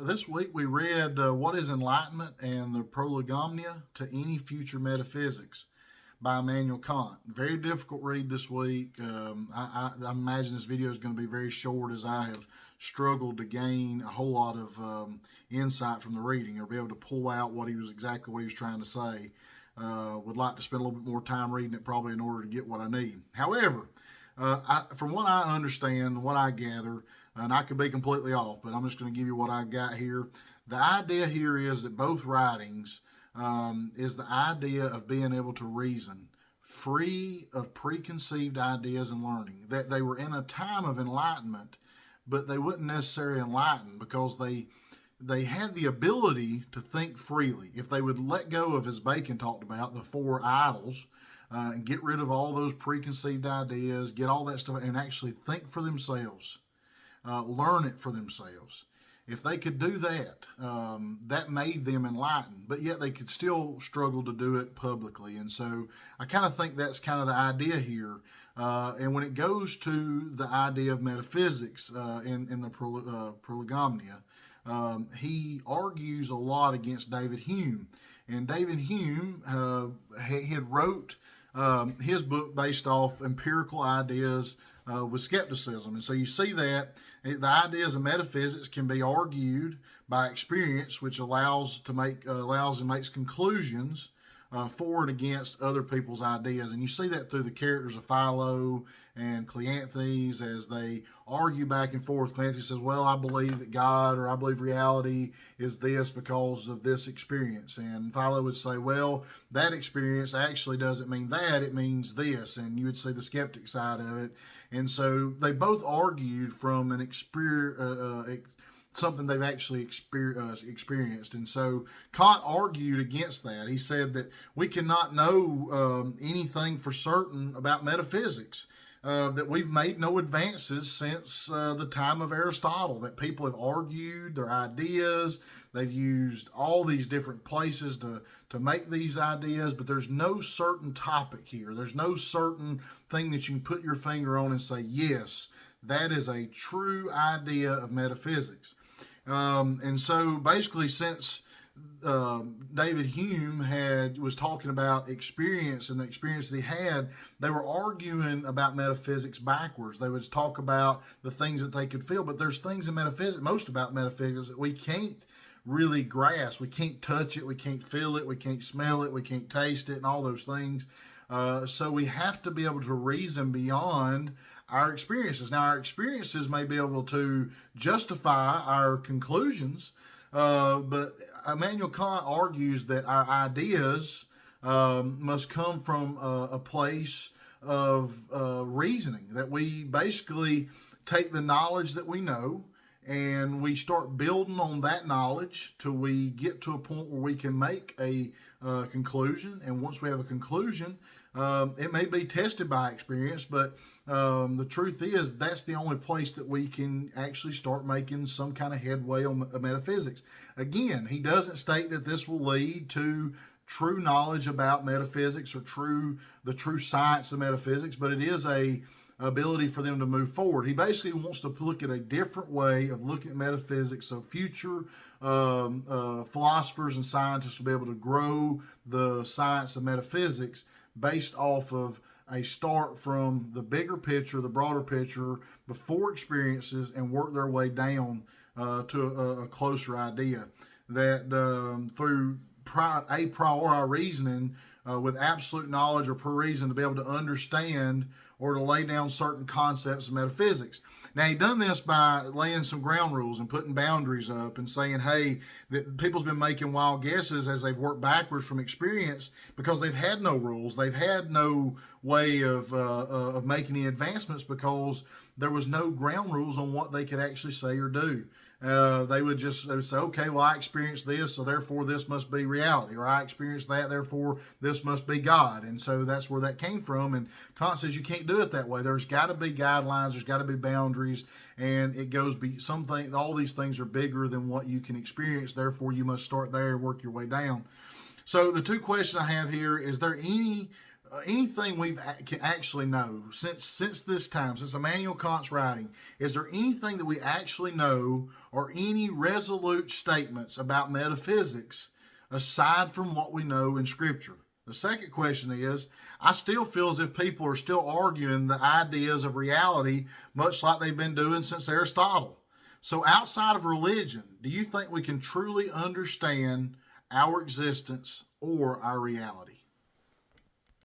This week we read What is Enlightenment and the Prolegomena to Any Future Metaphysics by Immanuel Kant. Very difficult read this week. I imagine this video is going to be very short as I have struggled to gain a whole lot of insight from the reading or be able to pull out exactly what he was trying to say. Would like to spend a little bit more time reading it probably in order to get what I need. However, from what I understand, what I gather, and I could be completely off, but I'm just going to give you what I got here. The idea here is that both writings is the idea of being able to reason free of preconceived ideas and learning. That they were in a time of enlightenment, but they wouldn't necessarily enlighten because they had the ability to think freely. If they would let go of, as Bacon talked about, the four idols, and get rid of all those preconceived ideas, get all that stuff, and actually think for themselves, learn it for themselves. If they could do that, that made them enlightened, but yet they could still struggle to do it publicly. And so I kind of think that's kind of the idea here. And when it goes to the idea of metaphysics in the Prolegomena, he argues a lot against David Hume. And David Hume had wrote his book based off empirical ideas with skepticism. And so you see that the ideas of metaphysics can be argued by experience, which allows and makes conclusions for and against other people's ideas. And you see that through the characters of Philo and Cleanthes as they argue back and forth. Cleanthes says, well, I believe that God, or I believe reality is this because of this experience. And Philo would say, well, that experience actually doesn't mean that, it means this. And you would see the skeptic side of it. And so they both argued from an something they've actually experienced. And so Kant argued against that. He said that we cannot know anything for certain about metaphysics, that we've made no advances since the time of Aristotle, that people have argued their ideas. They've used all these different places to make these ideas, but there's no certain topic here. There's no certain thing that you can put your finger on and say, yes, that is a true idea of metaphysics. And so basically, since David Hume was talking about experience and the experience that he had, they were arguing about metaphysics backwards. They would talk about the things that they could feel, but there's things in metaphysics, most about metaphysics, that we can't really grasp. We can't touch it, we can't feel it, we can't smell it, we can't taste it, and all those things. So we have to be able to reason beyond our experiences. Now, our experiences may be able to justify our conclusions, but Immanuel Kant argues that our ideas must come from a place of reasoning, that we basically take the knowledge that we know and we start building on that knowledge till we get to a point where we can make a conclusion. And once we have a conclusion, it may be tested by experience, but the truth is that's the only place that we can actually start making some kind of headway on metaphysics. Again, he doesn't state that this will lead to true knowledge about metaphysics or the true science of metaphysics, but it is a ability for them to move forward. He basically wants to look at a different way of looking at metaphysics, so future philosophers and scientists will be able to grow the science of metaphysics based off of a start from the bigger picture, the broader picture, before experiences, and work their way down to a closer idea. That through a priori reasoning, with absolute knowledge or per reason, to be able to understand or to lay down certain concepts of metaphysics. Now, he done this by laying some ground rules and putting boundaries up and saying, hey, that people's been making wild guesses as they've worked backwards from experience because they've had no rules. They've had no way of making any advancements because there was no ground rules on what they could actually say or do. They would say, okay, well, I experienced this, so therefore this must be reality, or I experienced that, therefore this must be God. And so that's where that came from. And Kant says you can't do it that way. There's got to be guidelines, there's got to be boundaries, and it goes all these things are bigger than what you can experience. Therefore, you must start there and work your way down. So the two questions I have here: is there any anything can actually know since this time, since Immanuel Kant's writing? Is there anything that we actually know, or any resolute statements about metaphysics aside from what we know in Scripture? The second question is, I still feel as if people are still arguing the ideas of reality, much like they've been doing since Aristotle. So, outside of religion, do you think we can truly understand our existence or our reality?